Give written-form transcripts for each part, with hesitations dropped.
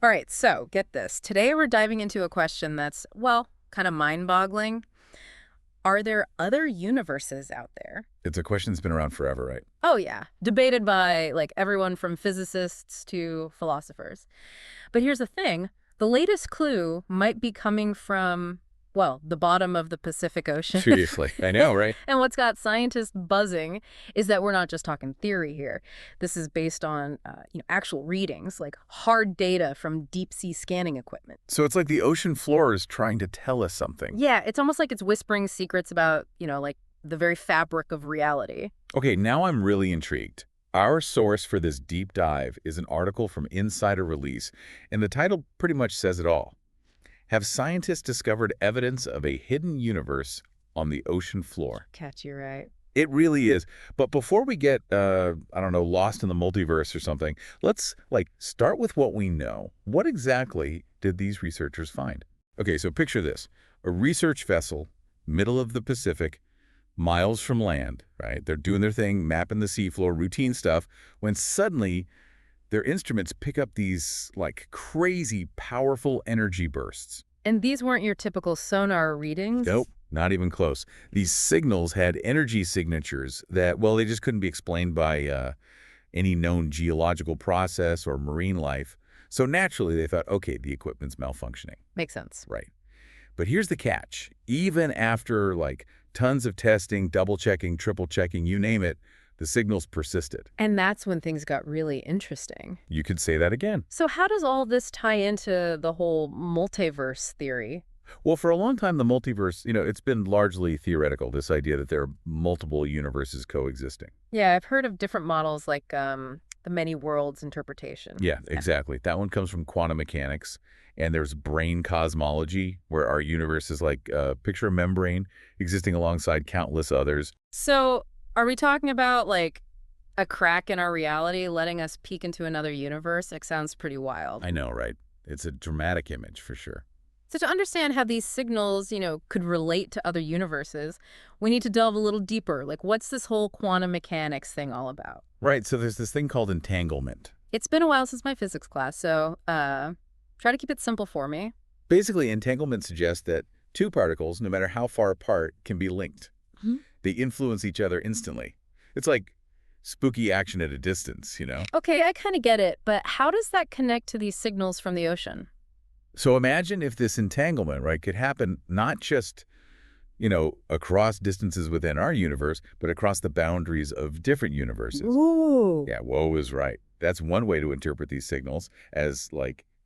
All right, so get this. Today we're diving into a question that's, well, kind of mind-boggling. Are there other universes out there? It's a question that's been around forever, right? Oh, yeah. Debated by like everyone from physicists to philosophers. But here's the thing. The latest clue might be coming from, well, the bottom of the Pacific Ocean. Seriously. I know, right? And what's got scientists buzzing is that we're not just talking theory here. This is based on, actual readings, like hard data from deep sea scanning equipment. So it's like the ocean floor is trying to tell us something. Yeah, it's almost like it's whispering secrets about, like the very fabric of reality. Okay, now I'm really intrigued. Our source for this deep dive is an article from Insider Release, and the title pretty much says it all. Have scientists discovered evidence of a hidden universe on the ocean floor? Catch you right. It really is. But before we get, I don't know, lost in the multiverse or something, let's, start with what we know. What exactly did these researchers find? Okay, so picture this. A research vessel, middle of the Pacific, miles from land, right? They're doing their thing, mapping the seafloor, routine stuff, when suddenly their instruments pick up these, crazy, powerful energy bursts. And these weren't your typical sonar readings? Nope, not even close. These signals had energy signatures that, well, they just couldn't be explained by any known geological process or marine life. So naturally, they thought, okay, the equipment's malfunctioning. Makes sense. Right. But here's the catch. Even after, tons of testing, double-checking, triple-checking, you name it, the signals persisted. And that's when things got really interesting. You could say that again. So how does all this tie into the whole multiverse theory? Well, for a long time, the multiverse, it's been largely theoretical, this idea that there are multiple universes coexisting. Yeah, I've heard of different models like the many worlds interpretation. Yeah, exactly. That one comes from quantum mechanics. And there's brain cosmology, where our universe is like picture a membrane existing alongside countless others. So are we talking about like a crack in our reality letting us peek into another universe? It sounds pretty wild. I know, right? It's a dramatic image for sure. So to understand how these signals, could relate to other universes, we need to delve a little deeper. Like, what's this whole quantum mechanics thing all about? Right, so there's this thing called entanglement. It's been a while since my physics class, so try to keep it simple for me. Basically, entanglement suggests that two particles, no matter how far apart, can be linked. Hmm. They influence each other instantly. It's like spooky action at a distance. Okay, I kind of get it, but how does that connect to these signals from the ocean? So imagine if this entanglement, right, could happen not just, across distances within our universe, but across the boundaries of different universes. Ooh. Yeah, whoa is right. That's one way to interpret these signals as,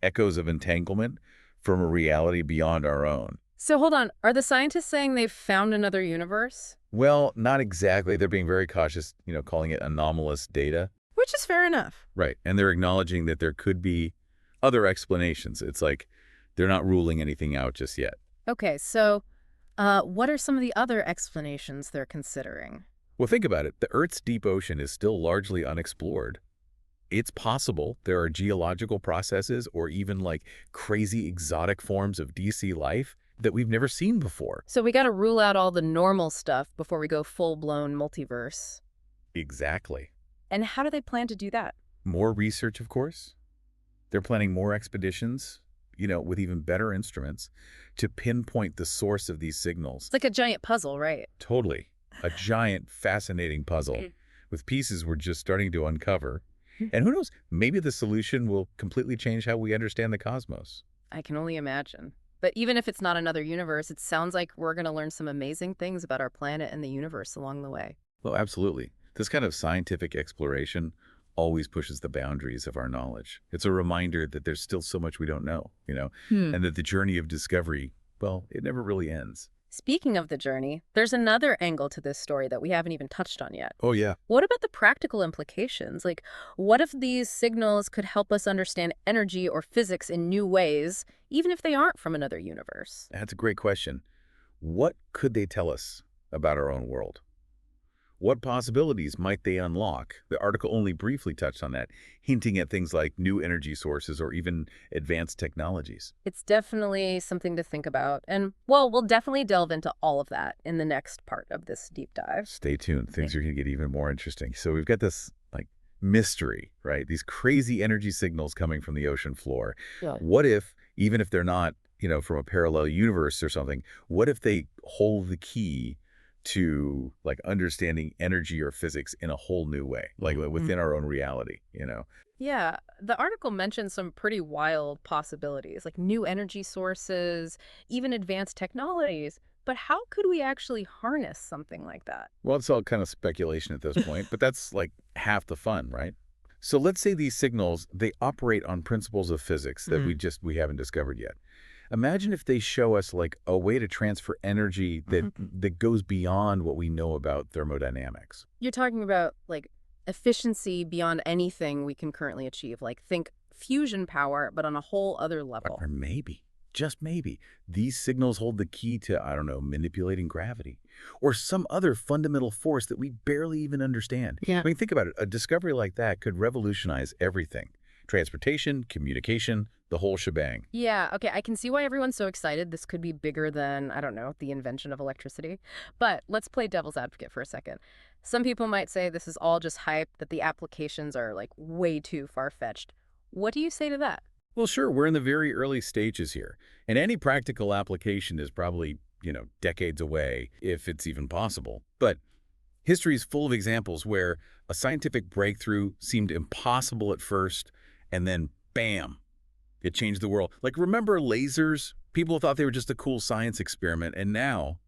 echoes of entanglement from a reality beyond our own. So hold on, are the scientists saying they've found another universe? Well, not exactly. They're being very cautious, calling it anomalous data. Which is fair enough. Right. And they're acknowledging that there could be other explanations. It's like they're not ruling anything out just yet. Okay, so what are some of the other explanations they're considering? Well, think about it. The Earth's deep ocean is still largely unexplored. It's possible there are geological processes or even crazy exotic forms of deep sea life that we've never seen before. So we got to rule out all the normal stuff before we go full-blown multiverse. Exactly. And how do they plan to do that? More research, of course. They're planning more expeditions, with even better instruments to pinpoint the source of these signals. It's like a giant puzzle, right? Totally. A giant, fascinating puzzle with pieces we're just starting to uncover. And who knows, maybe the solution will completely change how we understand the cosmos. I can only imagine. But even if it's not another universe, it sounds like we're going to learn some amazing things about our planet and the universe along the way. Well, absolutely. This kind of scientific exploration always pushes the boundaries of our knowledge. It's a reminder that there's still so much we don't know, and that the journey of discovery, well, it never really ends. Speaking of the journey, there's another angle to this story that we haven't even touched on yet. Oh, yeah. What about the practical implications? Like, what if these signals could help us understand energy or physics in new ways, even if they aren't from another universe? That's a great question. What could they tell us about our own world? What possibilities might they unlock? The article only briefly touched on that, hinting at things like new energy sources or even advanced technologies. It's definitely something to think about. And, well, we'll definitely delve into all of that in the next part of this deep dive. Stay tuned. Things are going to get even more interesting. So we've got this mystery, right? These crazy energy signals coming from the ocean floor. Yeah. What if, even if they're not, from a parallel universe or something, what if they hold the key to like understanding energy or physics in a whole new way, like Mm. within our own reality? Yeah, the article mentions some pretty wild possibilities, like new energy sources, even advanced technologies. But how could we actually harness something like that? Well, it's all kind of speculation at this point, but that's like half the fun, right? So let's say these signals, they operate on principles of physics that Mm. we haven't discovered yet. Imagine if they show us like a way to transfer energy that Mhm. that goes beyond what we know about thermodynamics. You're talking about like efficiency beyond anything we can currently achieve. Like think fusion power, but on a whole other level. Or maybe, just maybe, these signals hold the key to, I don't know, manipulating gravity or some other fundamental force that we barely even understand. Yeah. I mean, think about it. A discovery like that could revolutionize everything. Transportation, communication, the whole shebang. Yeah, okay, I can see why everyone's so excited. This could be bigger than, I don't know, the invention of electricity. But let's play devil's advocate for a second. Some people might say this is all just hype, that the applications are like way too far-fetched. What do you say to that? Well, sure, we're in the very early stages here, and any practical application is probably, decades away, if it's even possible. But history is full of examples where a scientific breakthrough seemed impossible at first, and then bam, it changed the world. Like, remember lasers? People thought they were just a cool science experiment, and now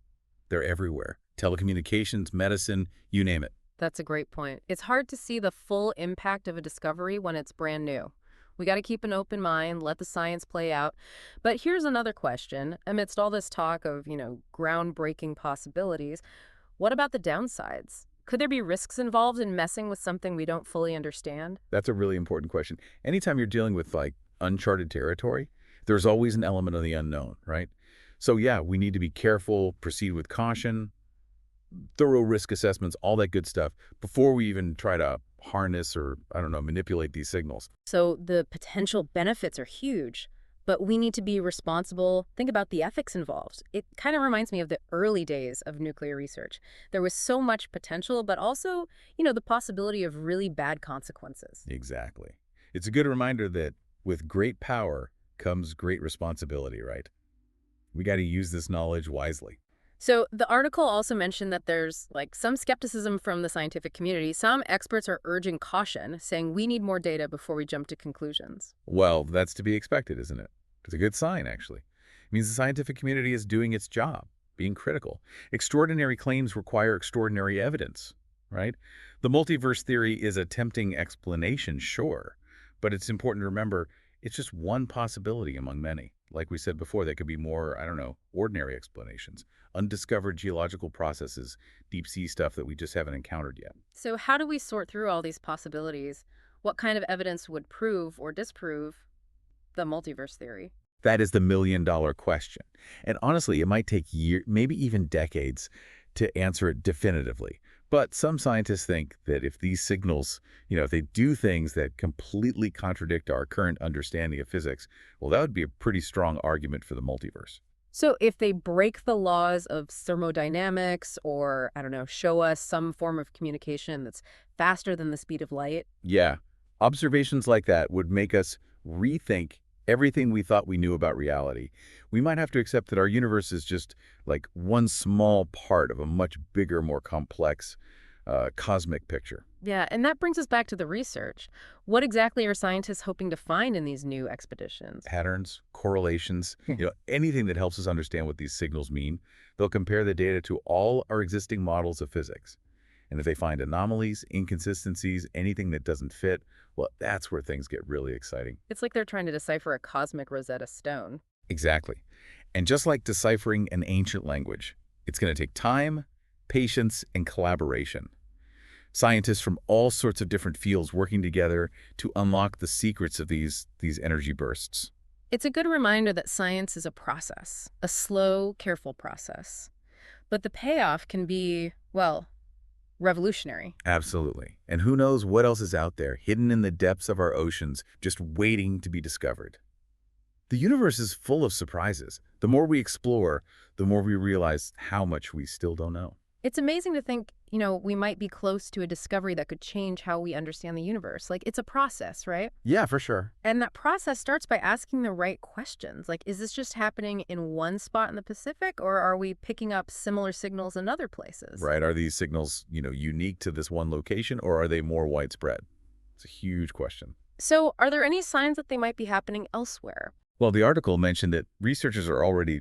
they're everywhere. Telecommunications, medicine, you name it. That's a great point. It's hard to see the full impact of a discovery when it's brand new. We got to keep an open mind, let the science play out. But here's another question. Amidst all this talk of, groundbreaking possibilities, what about the downsides? Could there be risks involved in messing with something we don't fully understand? That's a really important question. Anytime you're dealing with, like, uncharted territory, there's always an element of the unknown, right? So, yeah, we need to be careful, proceed with caution, thorough risk assessments, all that good stuff before we even try to harness or, I don't know, manipulate these signals. So the potential benefits are huge, but we need to be responsible. Think about the ethics involved. It kind of reminds me of the early days of nuclear research. There was so much potential, but also, the possibility of really bad consequences. Exactly. It's a good reminder that with great power comes great responsibility, right? We got to use this knowledge wisely. So the article also mentioned that there's like some skepticism from the scientific community. Some experts are urging caution, saying we need more data before we jump to conclusions. Well, that's to be expected, isn't it? It's a good sign, actually. It means the scientific community is doing its job, being critical. Extraordinary claims require extraordinary evidence, right? The multiverse theory is a tempting explanation, sure, but it's important to remember it's just one possibility among many. Like we said before, there could be more, I don't know, ordinary explanations, undiscovered geological processes, deep sea stuff that we just haven't encountered yet. So how do we sort through all these possibilities? What kind of evidence would prove or disprove the multiverse theory? That is the million-dollar question. And honestly, it might take years, maybe even decades, to answer it definitively. But some scientists think that if these signals, if they do things that completely contradict our current understanding of physics, well, that would be a pretty strong argument for the multiverse. So if they break the laws of thermodynamics or, I don't know, show us some form of communication that's faster than the speed of light, Yeah, observations like that would make us rethink everything we thought we knew about reality. We might have to accept that our universe is just like one small part of a much bigger, more complex cosmic picture. yeah, and that brings us back to the research. What exactly are scientists hoping to find in these new expeditions? Patterns, correlations, Hmm. anything that helps us understand what these signals mean. They'll compare the data to all our existing models of physics. And if they find anomalies, inconsistencies, anything that doesn't fit, well, that's where things get really exciting. It's like they're trying to decipher a cosmic Rosetta Stone. Exactly. And just like deciphering an ancient language, it's going to take time, patience, and collaboration. Scientists from all sorts of different fields working together to unlock the secrets of these energy bursts. It's a good reminder that science is a process, a slow, careful process. But the payoff can be, well, revolutionary. Absolutely. And who knows what else is out there, hidden in the depths of our oceans, just waiting to be discovered. The universe is full of surprises. The more we explore, the more we realize how much we still don't know. It's amazing to think, we might be close to a discovery that could change how we understand the universe. Like, it's a process, right? Yeah, for sure. And that process starts by asking the right questions. Like, is this just happening in one spot in the Pacific, or are we picking up similar signals in other places? Right. Are these signals, unique to this one location, or are they more widespread? It's a huge question. So, are there any signs that they might be happening elsewhere? Well, the article mentioned that researchers are already,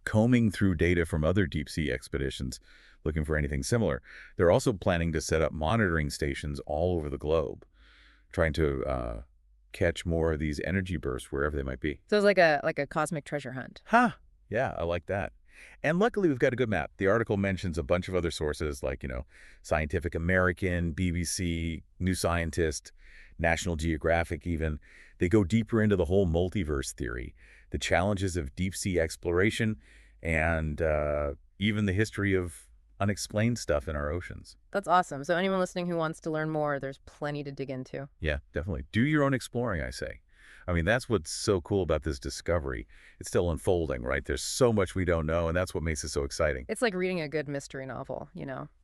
combing through data from other deep-sea expeditions, looking for anything similar. They're also planning to set up monitoring stations all over the globe, trying to catch more of these energy bursts wherever they might be. So it's like a cosmic treasure hunt. Ha! Yeah, I like that. And luckily, we've got a good map. The article mentions a bunch of other sources like, Scientific American, BBC, New Scientist, National Geographic even. They go deeper into the whole multiverse theory, the challenges of deep-sea exploration, and even the history of unexplained stuff in our oceans. That's awesome. So anyone listening who wants to learn more, there's plenty to dig into. Yeah, definitely. Do your own exploring, I say. I mean, that's what's so cool about this discovery. It's still unfolding, right? There's so much we don't know, and that's what makes it so exciting. It's like reading a good mystery novel,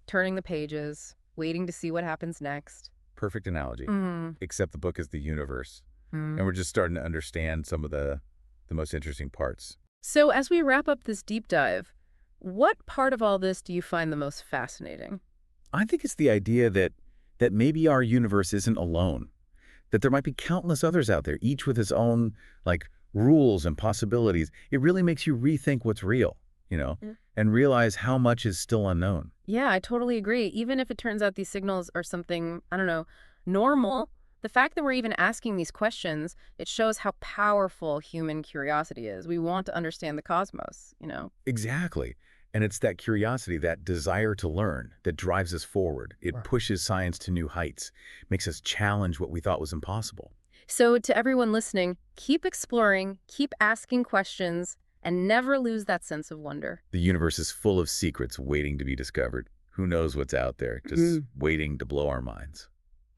turning the pages, waiting to see what happens next. Perfect analogy. Mm. Except the book is the universe. And we're just starting to understand some of the most interesting parts. So as we wrap up this deep dive, what part of all this do you find the most fascinating? I think it's the idea that maybe our universe isn't alone, that there might be countless others out there, each with its own, rules and possibilities. It really makes you rethink what's real, Yeah. and realize how much is still unknown. Yeah, I totally agree. Even if it turns out these signals are something, I don't know, normal, the fact that we're even asking these questions, it shows how powerful human curiosity is. We want to understand the cosmos. Exactly. And it's that curiosity, that desire to learn, that drives us forward. It Right. pushes science to new heights, makes us challenge what we thought was impossible. So to everyone listening, keep exploring, keep asking questions, and never lose that sense of wonder. The universe is full of secrets waiting to be discovered. Who knows what's out there, just waiting to blow our minds.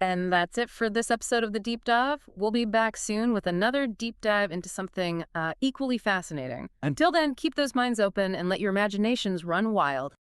And that's it for this episode of The Deep Dive. We'll be back soon with another deep dive into something equally fascinating. Until then, keep those minds open and let your imaginations run wild.